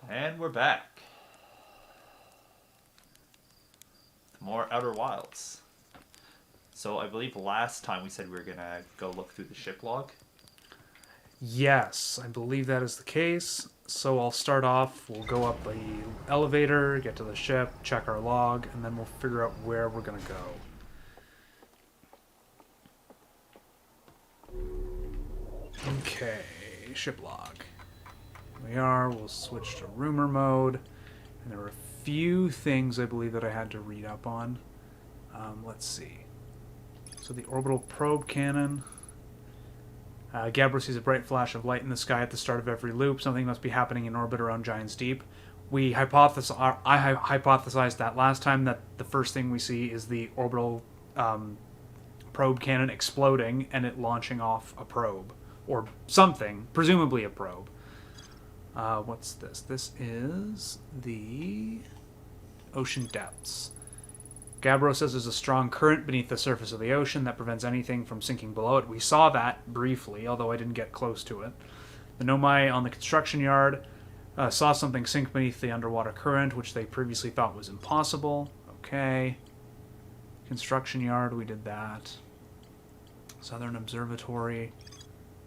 And we're back. More Outer Wilds. So I believe last time we said we were going to go look through the ship log. Yes, I believe that is the case. So I'll start off, we'll go up the elevator, get to the ship, check our log, and then we'll figure out where we're going to go. Okay, ship log. Here we are, we'll switch to rumor mode. And there were a few things I believe that I had to read up on. Let's see. So the orbital probe cannon. Gabbro sees a bright flash of light in the sky at the start of every loop. Something must be happening in orbit around Giant's Deep. I hypothesized that last time that the first thing we see is the orbital probe cannon exploding and it launching off a probe. Or something, presumably a probe. What's this? This is the ocean depths. Gabbro says there's a strong current beneath the surface of the ocean that prevents anything from sinking below it. We saw that briefly, although I didn't get close to it. The Nomai on the construction yard saw something sink beneath the underwater current, which they previously thought was impossible. Okay. Construction yard, we did that. Southern Observatory.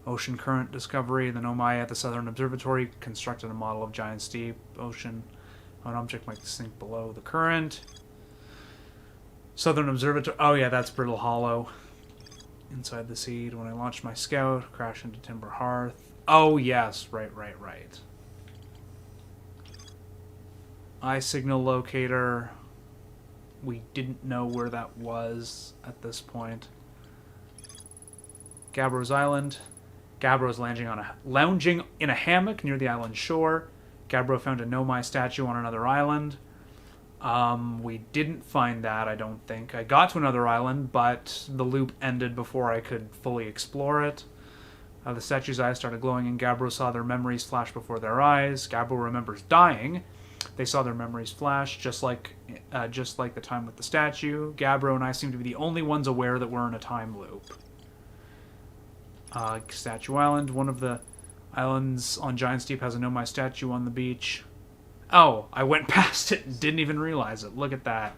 Ocean current discovery. The Nomai at the Southern Observatory constructed a model of Giant's Deep ocean. An object might sink below the current. Southern Observatory. Oh yeah, that's Brittle Hollow. Inside the seed. When I launched my scout, crash into Timber Hearth. Oh yes, right. Eye signal locator. We didn't know where that was at this point. Gabbro's Island. Gabbro's lounging in a hammock near the island shore. Gabbro found a Nomai statue on another island. We didn't find that, I don't think. I got to another island, but the loop ended before I could fully explore it. The statue's eyes started glowing, and Gabbro saw their memories flash before their eyes. Gabbro remembers dying. They saw their memories flash, just like the time with the statue. Gabbro and I seem to be the only ones aware that we're in a time loop. Statue Island. One of the islands on Giant's Deep has a Nomai statue on the beach. Oh, I went past it and didn't even realize it. Look at that.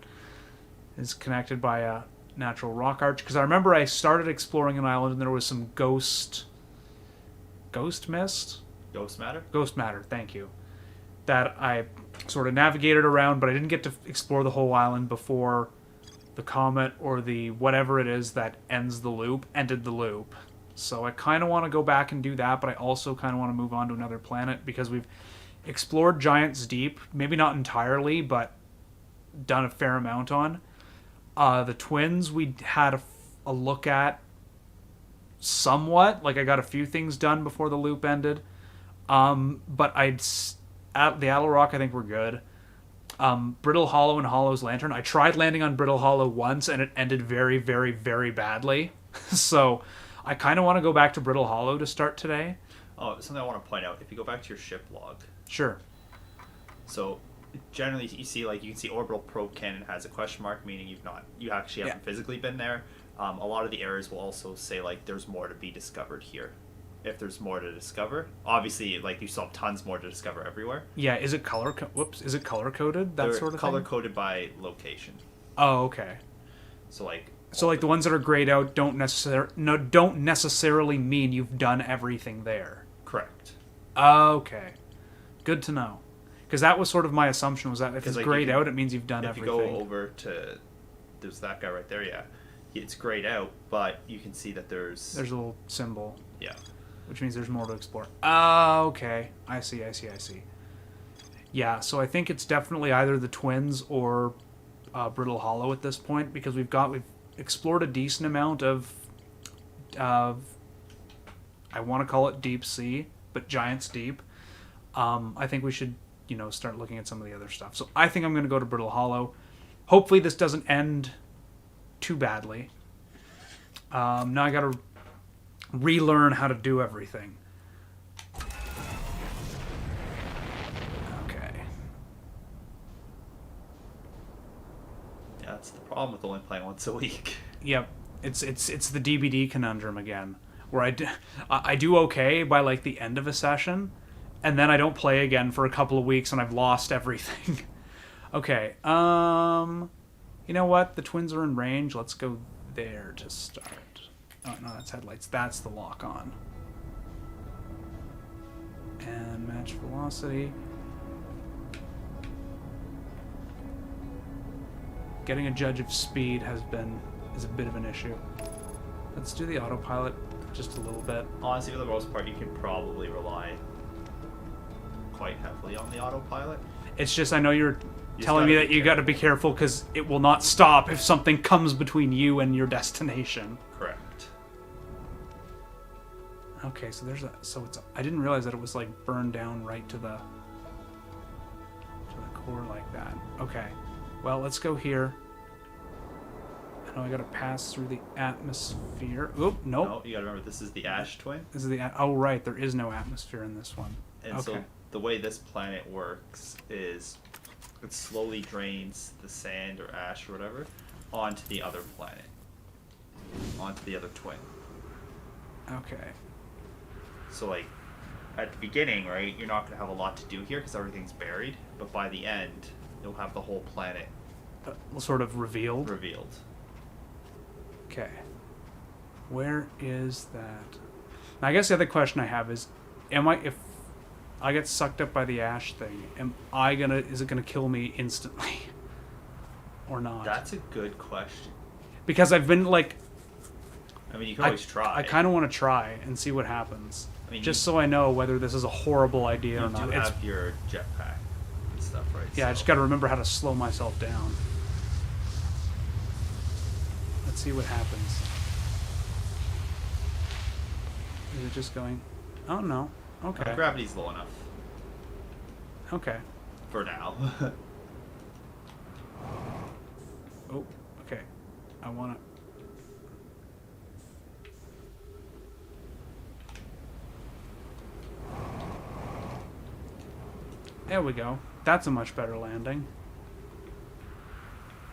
It's connected by a natural rock arch. Because I remember I started exploring an island and there was some ghost mist? Ghost matter? Ghost matter, thank you. That I sort of navigated around, but I didn't get to explore the whole island before the comet or the whatever it is that ended the loop. So I kind of want to go back and do that, but I also kind of want to move on to another planet because we've explored Giant's Deep, maybe not entirely, but done a fair amount on. The Twins we had a look at somewhat. Like I got a few things done before the loop ended. But at the Attle Rock I think we're good. Brittle Hollow and Hollow's Lantern. I tried landing on Brittle Hollow once and it ended very, very, very badly. So I kind of want to go back to Brittle Hollow to start today. Oh, something I want to point out. If you go back to your ship log. Sure. So generally you see, like, you can see orbital probe cannon has a question mark, meaning you actually haven't physically been there. A lot of the errors will also say, like, there's more to be discovered here. If there's more to discover. Obviously, like, you still have tons more to discover everywhere. Yeah, is it color coded? That sort of color thing? coded by location. Oh, okay. So like the ones that are grayed out don't necessarily mean you've done everything there. Correct. Okay. Good to know. Because that was sort of my assumption, was that if it's grayed out, it means you've done everything. If you go over to... There's that guy right there, yeah. It's grayed out, but you can see that there's... There's a little symbol. Yeah. Which means there's more to explore. Okay. I see. Yeah, so I think it's definitely either the Twins or Brittle Hollow at this point, because we've explored a decent amount of I want to call it deep sea, but Giant's Deep. I think we should, start looking at some of the other stuff. So I think I'm going to go to Brittle Hollow. Hopefully this doesn't end too badly. Now I got to relearn how to do everything. Okay. Yeah, that's the problem with only playing once a week. Yep. It's the DBD conundrum again, where I do okay by like the end of a session, and then I don't play again for a couple of weeks, and I've lost everything. Okay, you know what? The twins are in range. Let's go there to start. Oh, no, that's headlights. That's the lock-on. And match velocity. Getting a judge of speed is a bit of an issue. Let's do the autopilot just a little bit. Honestly, for the most part, you can probably rely quite heavily on the autopilot. It's just I know you're telling me that you got to be careful because it will not stop if something comes between you and your destination. Correct. Okay, so I didn't realize that it was like burned down right to the core like that. Okay. Well, let's go here. I know I gotta pass through the atmosphere. Oop, nope. No, you gotta remember this is the ash twin. This is oh right, there is no atmosphere in this one. And so the way this planet works is it slowly drains the sand or ash or whatever onto the other planet, onto the other twin. Okay. So like at the beginning, right, you're not gonna have a lot to do here because everything's buried, but by the end, you'll have the whole planet sort of revealed. Okay. Where is that? Now, I guess the other question I have is, if I get sucked up by the ash thing, is it gonna kill me instantly? Or not? That's a good question. Because I've been like... I mean, you can always try. I kind of want to try and see what happens. I mean, just so I know whether this is a horrible idea or not. You do have your jetpack and stuff, right? Yeah, so I just got to remember how to slow myself down. Let's see what happens. Is it just going... Oh, no. Okay. Gravity's low enough. Okay. For now. Oh, okay. I want to... There we go. That's a much better landing.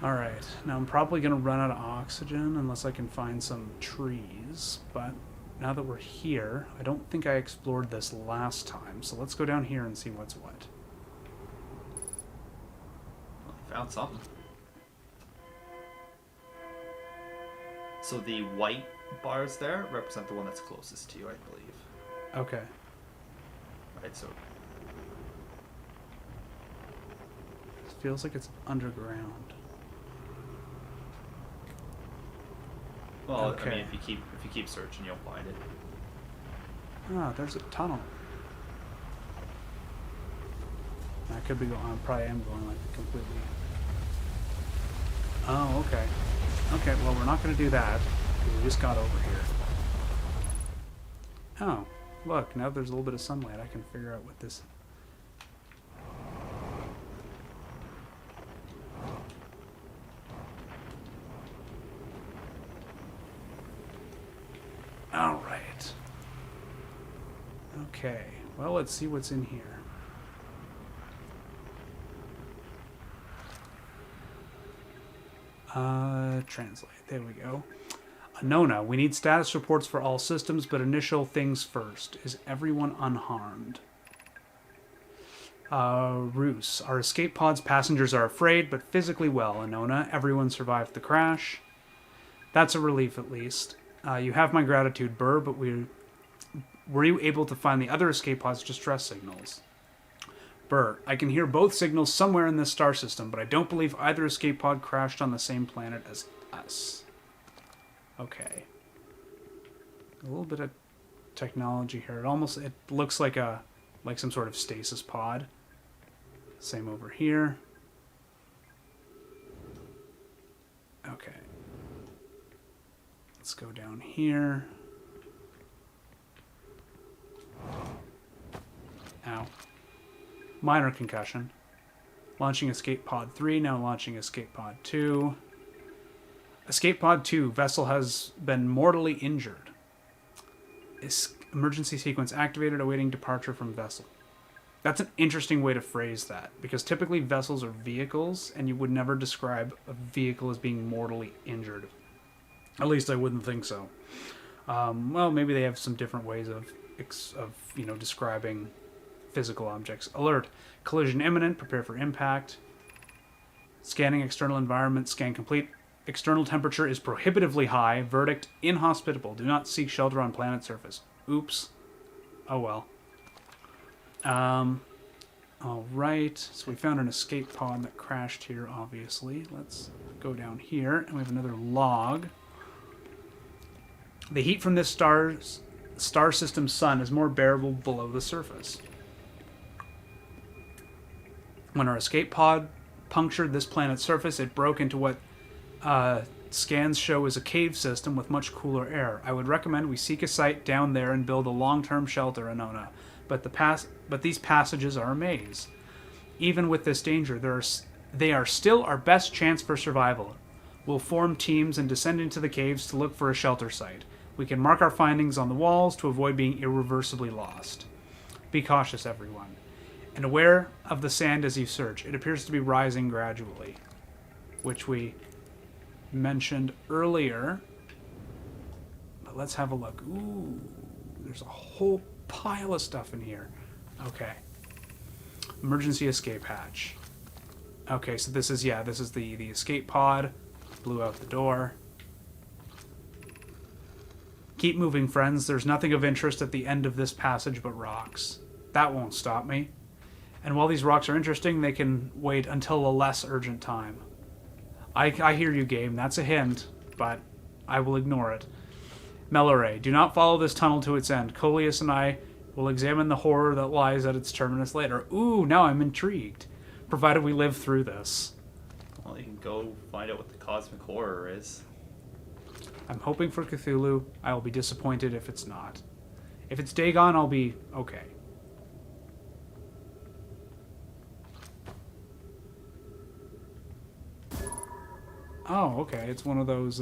Alright, now I'm probably going to run out of oxygen unless I can find some trees, but now that we're here, I don't think I explored this last time, so let's go down here and see what's what. Well, I found something. So the white bars there represent the one that's closest to you, I believe. Okay. Right, so... It feels like it's underground. Well, okay. I mean, if you keep searching, you'll find it. Ah, there's a tunnel. I could be going. I probably am going like completely. Oh, okay. Okay, well, we're not going to do that. We just got over here. Oh, look! Now there's a little bit of sunlight. I can figure out what this. All right. Okay. Well, let's see what's in here. Translate. There we go. Nona, we need status reports for all systems, but initial things first. Is everyone unharmed? Roos, our escape pod's passengers are afraid, but physically well. Anona, everyone survived the crash. That's a relief, at least. You have my gratitude, Burr, but were you able to find the other escape pod's distress signals? Burr, I can hear both signals somewhere in this star system, but I don't believe either escape pod crashed on the same planet as us. Okay. A little bit of technology here. It looks like some sort of stasis pod. Same over here. Okay. Let's go down here. Ow. Minor concussion. Launching Escape Pod 3, now launching Escape Pod 2. Escape Pod 2, vessel has been mortally injured. Emergency sequence activated, awaiting departure from vessel. That's an interesting way to phrase that, because typically vessels are vehicles, and you would never describe a vehicle as being mortally injured. At least I wouldn't think so. Well, maybe they have some different ways of describing physical objects. Alert. Collision imminent. Prepare for impact. Scanning external environment. Scan complete. External temperature is prohibitively high. Verdict. Inhospitable. Do not seek shelter on planet surface. Oops. Oh well. Alright. So we found an escape pod that crashed here, obviously. Let's go down here. And we have another log. The heat from this star system's sun is more bearable below the surface. When our escape pod punctured this planet's surface, it broke into what scans show as a cave system with much cooler air. I would recommend we seek a site down there and build a long-term shelter, Anona. But these passages are a maze. Even with this danger, they are still our best chance for survival. We'll form teams and descend into the caves to look for a shelter site. We can mark our findings on the walls to avoid being irreversibly lost. Be cautious, everyone. And aware of the sand as you search. It appears to be rising gradually, which we mentioned earlier. But let's have a look. Ooh, there's a whole pile of stuff in here. Okay. Emergency escape hatch. Okay, so this is the escape pod. Blew out the door. Keep moving, friends. There's nothing of interest at the end of this passage but rocks. That won't stop me. And while these rocks are interesting, they can wait until a less urgent time. I hear you, game. That's a hint, but I will ignore it. Melore, do not follow this tunnel to its end. Coleus and I will examine the horror that lies at its terminus later. Ooh, now I'm intrigued. Provided we live through this. Well, you can go find out what the cosmic horror is. I'm hoping for Cthulhu. I will be disappointed if it's not. If it's Dagon, I'll be okay. Oh, okay. It's one of those,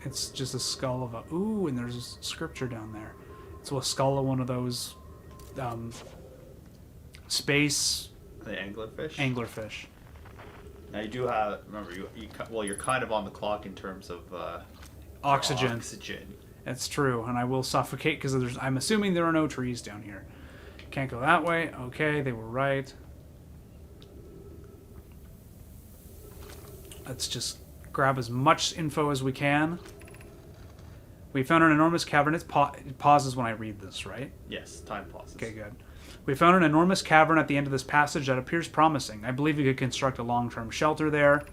it's just a skull of a... Ooh, and there's a scripture down there. It's a skull of one of those, space... The anglerfish? Anglerfish. Now you do have... Remember, you're kind of on the clock in terms of, Oxygen. Oxygen. That's true, and I will suffocate because I'm assuming there are no trees down here. Can't go that way. Okay, they were right. Let's just grab as much info as we can. We found an enormous cavern. It pauses when I read this, right? Yes, time pauses. Okay, good. We found an enormous cavern at the end of this passage that appears promising. I believe we could construct a long-term shelter there.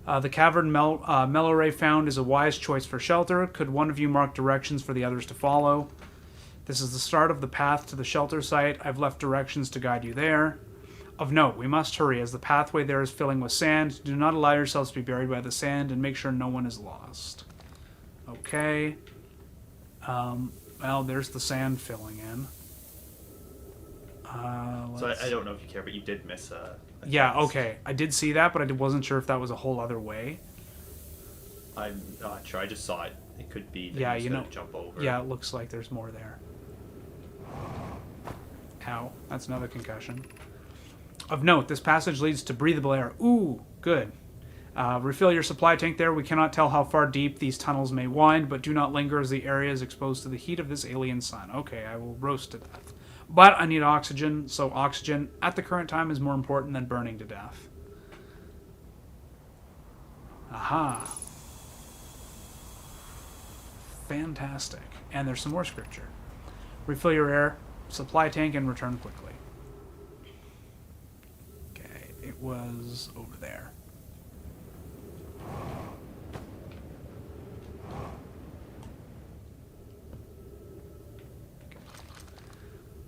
The cavern Melore found is a wise choice for shelter. Could one of you mark directions for the others to follow? This is the start of the path to the shelter site. I've left directions to guide you there. Of note, we must hurry as the pathway there is filling with sand. Do not allow yourselves to be buried by the sand and make sure no one is lost. Okay. Well, there's the sand filling in. So I don't know if you care, but you did miss a yeah, text. okay. I did see that, but I wasn't sure if that was a whole other way. I'm not sure. I just saw it. It could be that Yeah, you you know. jump over. Yeah, it looks like there's more there. Ow. That's another concussion. Of note, this passage leads to breathable air. Ooh, good. Refill your supply tank there. We cannot tell how far deep these tunnels may wind, but do not linger as the area is exposed to the heat of this alien sun. Okay, I will roast to death. But I need oxygen, so oxygen at the current time is more important than burning to death. Aha. Fantastic. And there's some more scripture. Refill your air, supply tank, and return quickly. Okay, it was over there.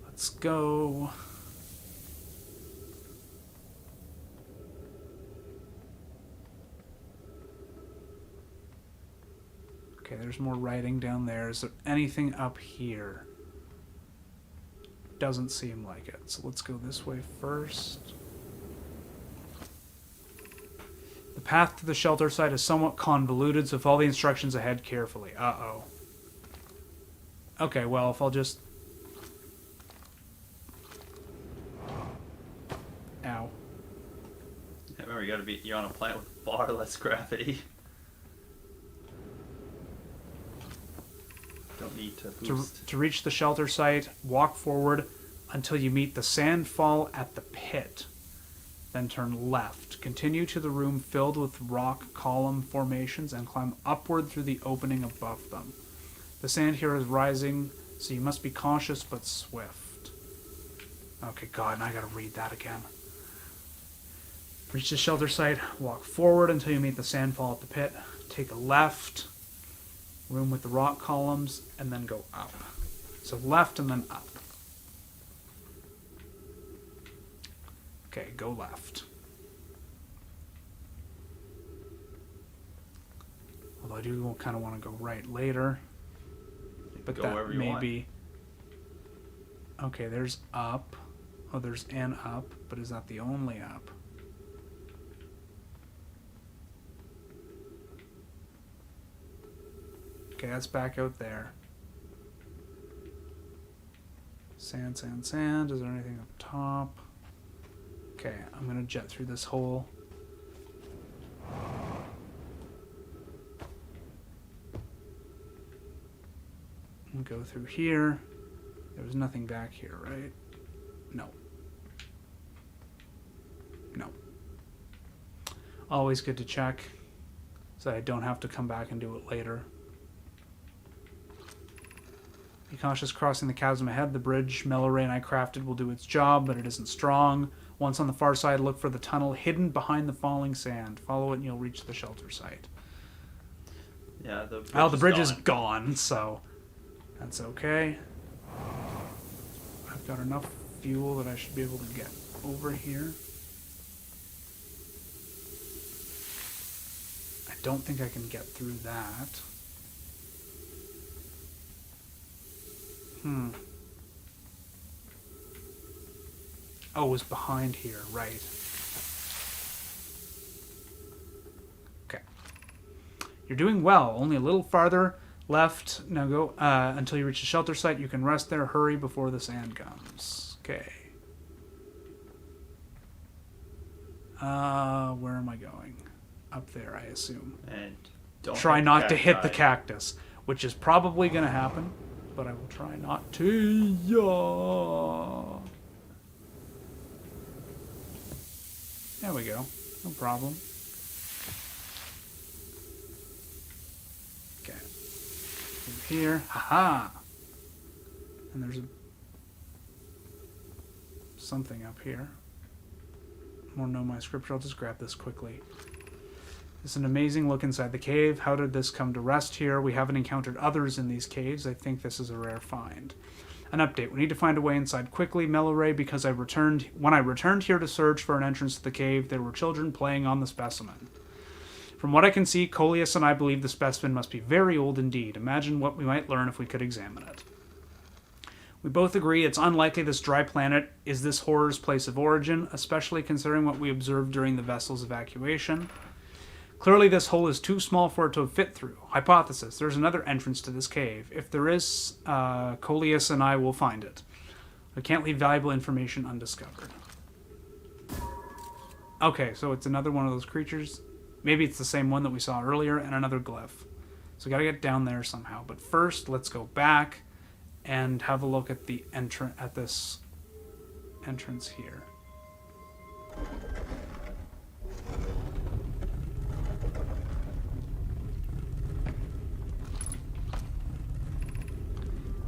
Let's go. Okay, there's more writing down there. Is there anything up here? Doesn't seem like it. So let's go this way first. The path to the shelter site is somewhat convoluted, so follow the instructions ahead carefully. Uh-oh. Okay, well, if I'll just... Ow. Remember, you're on a planet with far less gravity. Don't need to boost. To reach the shelter site, walk forward until you meet the sandfall at the pit. Then turn left. Continue to the room filled with rock column formations and climb upward through the opening above them. The sand here is rising, so you must be cautious but swift. Okay, God, and I gotta read that again. Reach the shelter site, walk forward until you meet the sandfall at the pit. Take a left, room with the rock columns, and then go up. So left and then up. Okay, go left. Although I do kind of want to go right later. But go that wherever you may want. be... Okay, there's up. Oh, there's an up, but is that the only up? Okay, that's back out there. Sand, sand, sand. Is there anything up top? Okay, I'm gonna jet through this hole. And go through here. There was nothing back here, right? No. No. Always good to check, so I don't have to come back and do it later. Be cautious crossing the chasm ahead. The bridge Melloray and I crafted will do its job, but it isn't strong. Once on the far side, look for the tunnel hidden behind the falling sand. Follow it and you'll reach the shelter site. Yeah, the bridge the bridge is is gone, so that's okay. I've got enough fuel that I should be able to get over here. I don't think I can get through that. Oh, it was behind here, right. Okay. You're doing well. Only a little farther left. Now go until you reach the shelter site. You can rest there. Hurry before the sand comes. Okay. Where am I going? Up there, I assume. And don't try hit not the to hit the cacti. cactus, which is probably going to happen, but I will try not to. Yeah. There we go. No problem. Okay. Through here. Haha! And there's something up here. I want to know my scripture. I'll just grab this quickly. It's an amazing look inside the cave. How did this come to rest here? We haven't encountered others in these caves. I think this is a rare find. An update. We need to find a way inside quickly, Melloray, because when I returned here to search for an entrance to the cave, there were children playing on the specimen. From what I can see, Coleus and I believe the specimen must be very old indeed. Imagine what we might learn if we could examine it. We both agree it's unlikely this dry planet is this horror's place of origin, especially considering what we observed during the vessel's evacuation. Clearly this hole is too small for it to fit through. Hypothesis, there's another entrance to this cave. If there is, Coleus and I will find it. I can't leave valuable information undiscovered. Okay, so it's another one of those creatures. Maybe it's the same one that we saw earlier, and another glyph. So we gotta get down there somehow. But first, let's go back and have a look at the this entrance here.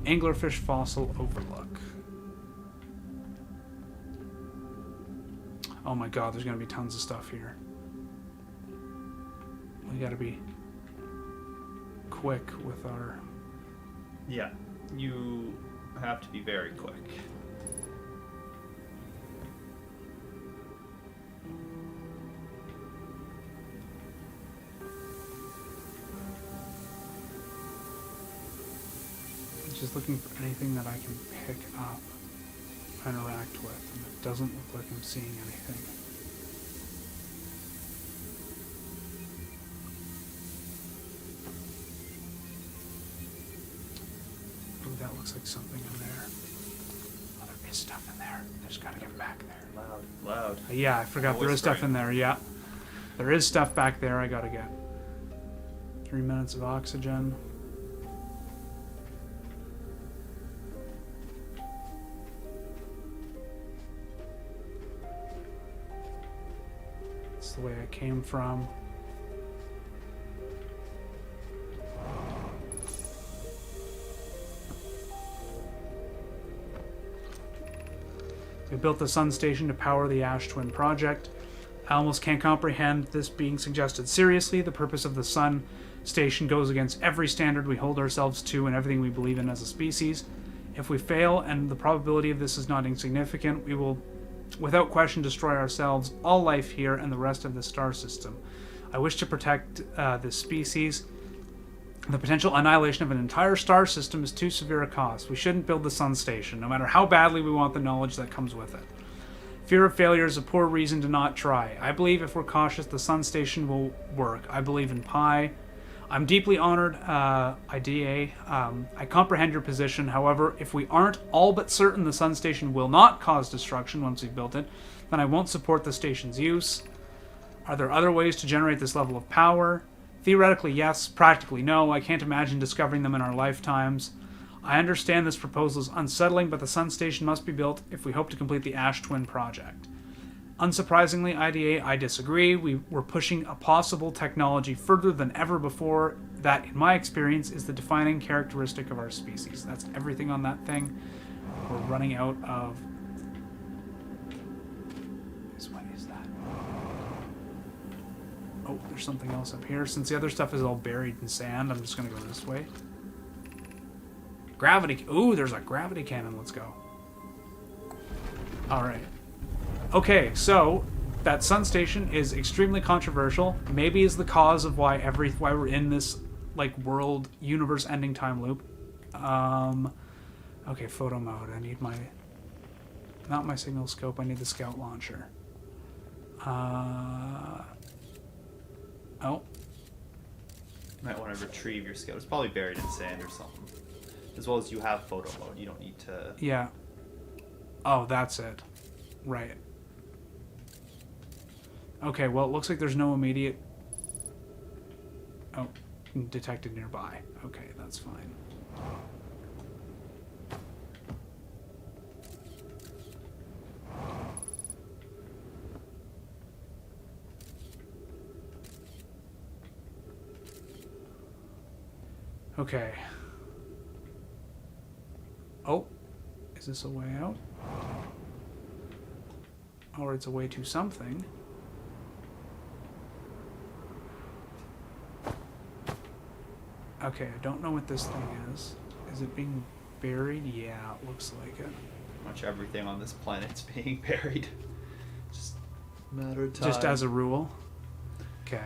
Anglerfish fossil overlook. Oh my god, there's gonna be tons of stuff here. We gotta be quick with our... Yeah, you have to be very quick. Just looking for anything that I can pick up, interact with, and it doesn't look like I'm seeing anything. Ooh, that looks like something in there. Oh, there is stuff in there. I just gotta get back there. Loud. Yeah, I forgot there is stuff in there, yeah. There is stuff back there I gotta get. 3 minutes of oxygen. the way I came from. We built the Sun Station to power the Ash Twin project. I almost can't comprehend this being suggested seriously. The purpose of the Sun Station goes against every standard we hold ourselves to and everything we believe in as a species. If we fail, and the probability of this is not insignificant, we will, without question, destroy ourselves, all life here, and the rest of the star system. I wish to protect this species. The potential annihilation of an entire star system is too severe a cost. We shouldn't build the Sun Station, no matter how badly we want the knowledge that comes with it. Fear of failure is a poor reason to not try. I believe if we're cautious, the Sun Station will work. I believe in Pi. I'm deeply honored, IDA. I comprehend your position. However, if we aren't all but certain the Sun Station will not cause destruction once we've built it, then I won't support the station's use. Are there other ways to generate this level of power? Theoretically, yes. Practically, no. I can't imagine discovering them in our lifetimes. I understand this proposal is unsettling, but the Sun Station must be built if we hope to complete the Ash Twin project. Unsurprisingly, IDA, I disagree. We're pushing a possible technology further than ever before. That, in my experience, is the defining characteristic of our species. That's everything on that thing. We're running out of... What is that? Oh, there's something else up here. Since the other stuff is all buried in sand, I'm just going to go this way. Gravity... Ooh, there's a gravity cannon. Let's go. Alright. Okay, so that Sun Station is extremely controversial. Maybe is the cause of why we're in this like world universe ending time loop. Okay, photo mode. I need not my signal scope. I need the scout launcher. Oh. Might want to retrieve your scout. It's probably buried in sand or something. As well as you have photo mode. You don't need to... Yeah. Oh, that's it. Right. Okay, well, it looks like there's no immediate... Oh, detected nearby. Okay, that's fine. Okay. Oh, is this a way out? Or it's a way to something. Okay, I don't know what this thing is. Is it being buried? Yeah, it looks like it. Pretty much everything on this planet's being buried. Just a matter of time. Just as a rule. Okay.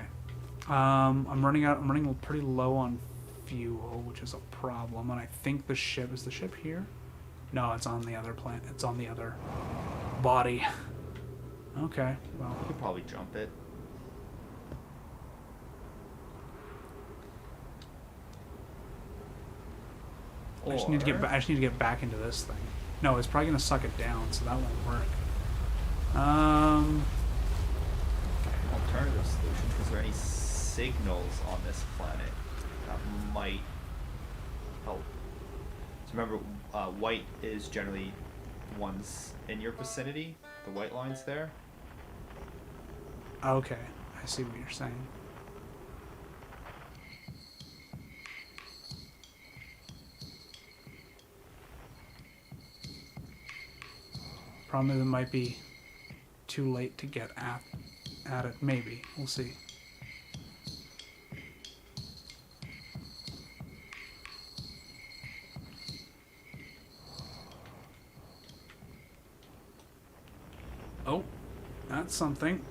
I'm running pretty low on fuel, which is a problem. And I think the ship... Is the ship here? No, it's on the other planet. It's on the other body. Okay, well... You could probably jump it. I just need to get back into this thing. No, it's probably gonna suck it down, so that won't work. Alternative solutions. Is there any signals on this planet that might help? So remember, white is generally ones in your vicinity. The white lines there. Okay, I see what you're saying. Problem is it might be too late to get at it. Maybe. We'll see. Oh, that's something.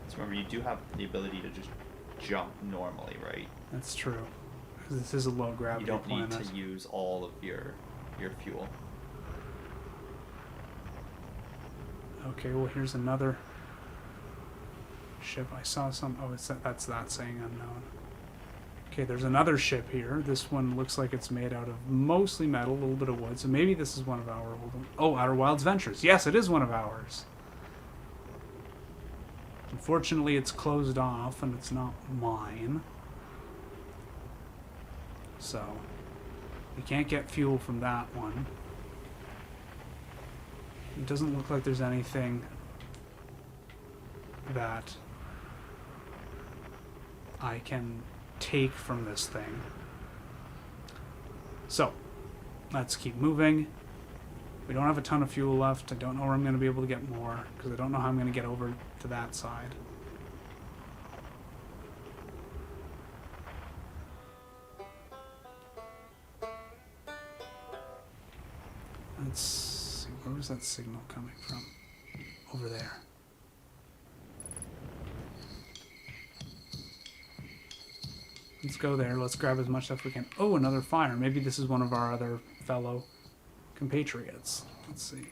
So remember, you do have the ability to just jump normally, right? That's true. This is a low gravity You don't planet. need to use all of your fuel. Okay, well here's another ship. I saw some... Oh, that's that saying unknown. Okay, there's another ship here. This one looks like it's made out of mostly metal, a little bit of wood. So maybe this is one of our old... Oh, Outer Wilds Ventures. Yes, it is one of ours. Unfortunately, it's closed off, and it's not mine. So, we can't get fuel from that one. It doesn't look like there's anything that I can take from this thing. So, let's keep moving. We don't have a ton of fuel left. I don't know where I'm going to be able to get more, because I don't know how I'm going to get over to that side. Let's see, where was that signal coming from? Over there. Let's go there. Let's grab as much stuff we can. Oh, another fire. Maybe this is one of our other fellow compatriots. Let's see.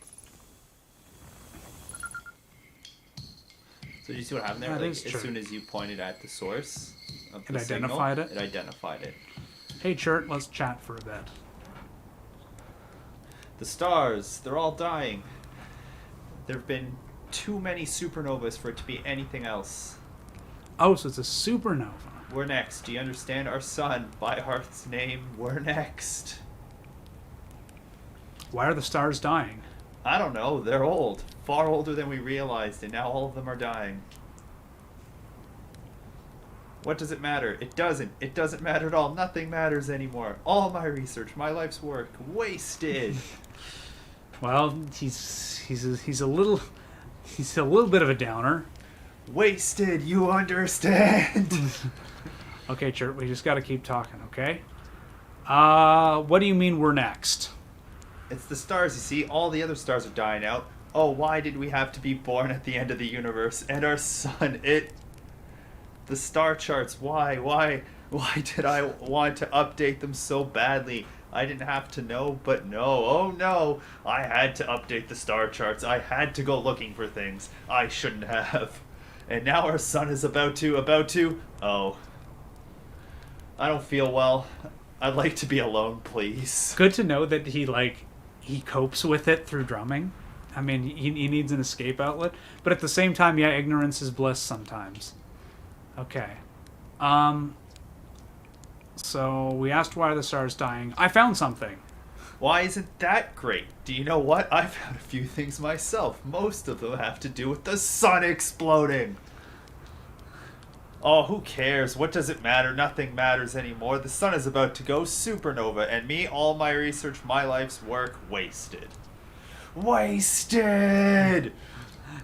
So you see what happened there? That Like, is as true. soon as you pointed at the source of It the signal, identified it? it identified it. Hey, Chert, let's chat for a bit. The stars, they're all dying. There have been too many supernovas for it to be anything else. Oh, so it's a supernova. We're next. Do you understand? Our sun, by Hearth's name, we're next. Why are the stars dying? I don't know. They're old. Far older than we realized, and now all of them are dying. What does it matter? It doesn't. It doesn't matter at all. Nothing matters anymore. All my research, my life's work, wasted. Well, he's a little bit of a downer. Wasted, you understand? Okay, Chert, we just got to keep talking, okay? What do you mean we're next? It's the stars, you see. All the other stars are dying out. Oh, why did we have to be born at the end of the universe? And our sun, the star charts, why did I want to update them so badly? I didn't have to know, but no, oh no, I had to update the star charts. I had to go looking for things I shouldn't have. And now our sun is about to, oh. I don't feel well. I'd like to be alone, please. Good to know that he copes with it through drumming. I mean, he needs an escape outlet. But at the same time, yeah, ignorance is bliss sometimes. Okay. So we asked why the star's dying. I found something. Why isn't that great? Do you know what? I found a few things myself. Most of them have to do with the sun exploding. Oh, who cares? What does it matter? Nothing matters anymore. The sun is about to go supernova, and me, all my research, my life's work, wasted. Wasted!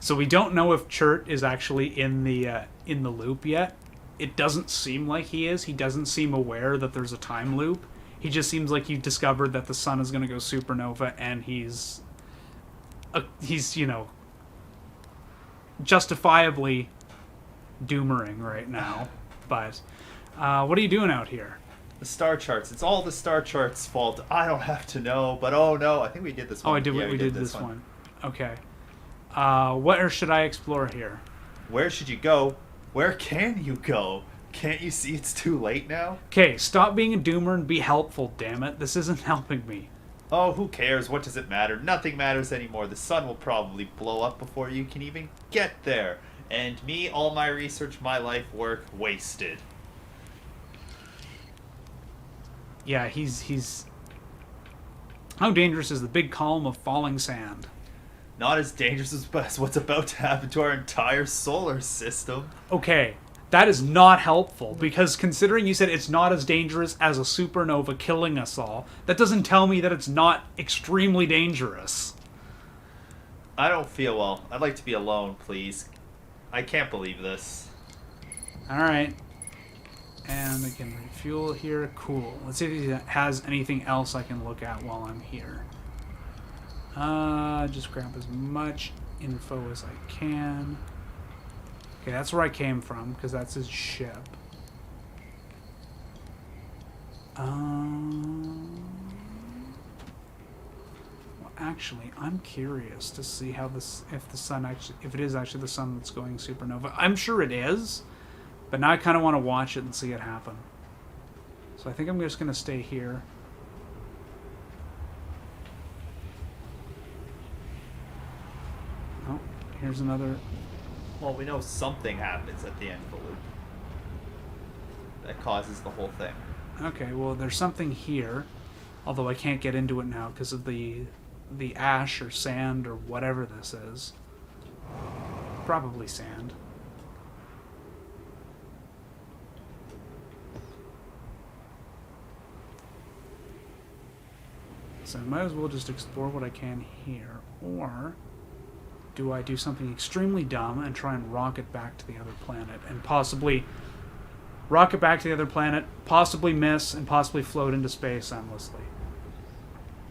So we don't know if Chert is actually in the loop yet. It doesn't seem like he is. He doesn't seem aware that there's a time loop. He just seems like he discovered that the sun is going to go supernova, and he's justifiably doomering right now. But what are you doing out here? The star charts. It's all the star charts' fault. I don't have to know, but oh no, I think we did this one. Oh, I did. Yeah, we did this one. Okay. Where should I explore here? Where should you go? Where can you go? Can't you see it's too late now? Okay, stop being a doomer and be helpful, damn it. This isn't helping me. Oh, who cares? What does it matter? Nothing matters anymore. The sun will probably blow up before you can even get there. And me, all my research, my life work, wasted. Yeah, he's... How dangerous is the big column of falling sand? Not as dangerous as what's about to happen to our entire solar system. Okay, that is not helpful, because considering you said it's not as dangerous as a supernova killing us all, that doesn't tell me that it's not extremely dangerous. I don't feel well. I'd like to be alone, please. I can't believe this. Alright. And I can refuel here. Cool. Let's see if he has anything else I can look at while I'm here. Just grab as much info as I can. Okay, that's where I came from, because that's his ship. Well, actually, I'm curious to see how if it is actually the sun that's going supernova. I'm sure it is, but now I kind of want to watch it and see it happen. So I think I'm just going to stay here. Oh, here's another... Well, we know something happens at the end of the loop that causes the whole thing. Okay, well, there's something here, although I can't get into it now because of the the ash or sand or whatever this is. Probably sand. So I might as well just explore what I can here. Or do I do something extremely dumb and try and rocket back to the other planet and possibly rocket back to the other planet, possibly miss, and possibly float into space endlessly?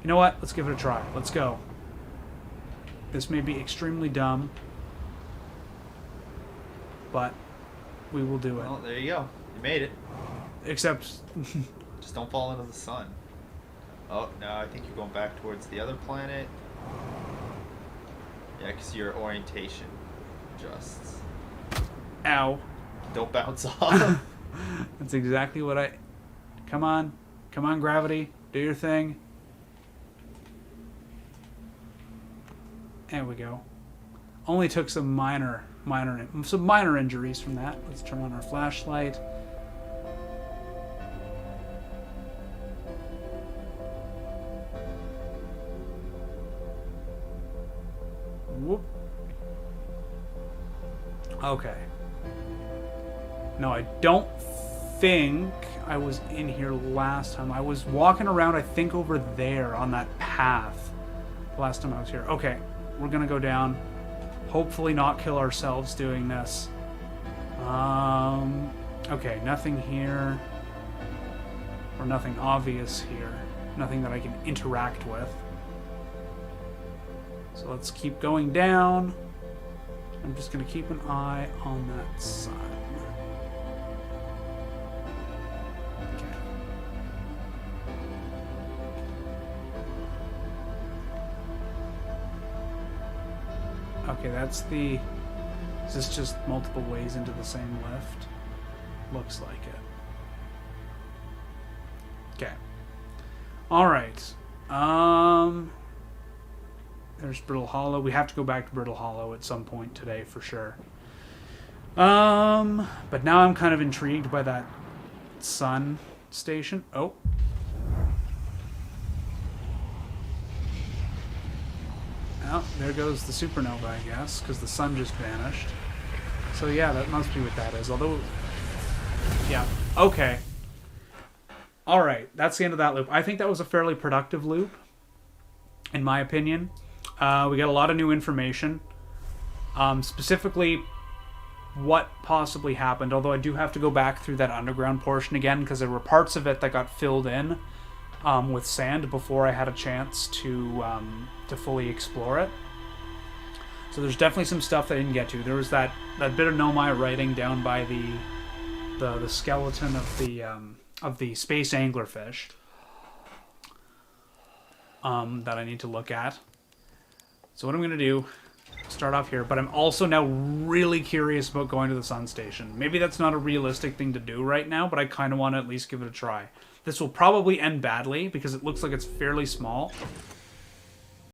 You know what? Let's give it a try. Let's go. This may be extremely dumb, but we will do it. Well, there you go. You made it. Except... Just don't fall into the sun. Oh, no, I think you're going back towards the other planet. Yeah, because your orientation adjusts. Ow. Don't bounce off. That's exactly what I... Come on. Come on, gravity. Do your thing. There we go. Only took some minor injuries from that. Let's turn on our flashlight. Whoop. Okay. No, I don't think I was in here last time. I was walking around, I think, over there on that path last time I was here. Okay, we're gonna go down. Hopefully not kill ourselves doing this. Okay, nothing here. Or nothing obvious here. Nothing that I can interact with. So let's keep going down. I'm just going to keep an eye on that sun. Okay, that's the... Is this just multiple ways into the same lift? Looks like it. Okay. Alright. There's Brittle Hollow. We have to go back to Brittle Hollow at some point today for sure. But now I'm kind of intrigued by that sun station. Oh. Oh, there goes the supernova, I guess, because the sun just vanished. So yeah, that must be what that is. Although, yeah, okay. Alright, that's the end of that loop. I think that was a fairly productive loop, in my opinion. We got a lot of new information. Specifically, what possibly happened, although I do have to go back through that underground portion again, because there were parts of it that got filled in with sand before I had a chance to fully explore it. So there's definitely some stuff that I didn't get to. There was that bit of Nomai writing down by the skeleton of the space anglerfish that I need to look at. So what I'm going to do, start off here, but I'm also now really curious about going to the sun station. Maybe that's not a realistic thing to do right now, but I kind of want to at least give it a try. This will probably end badly because it looks like it's fairly small.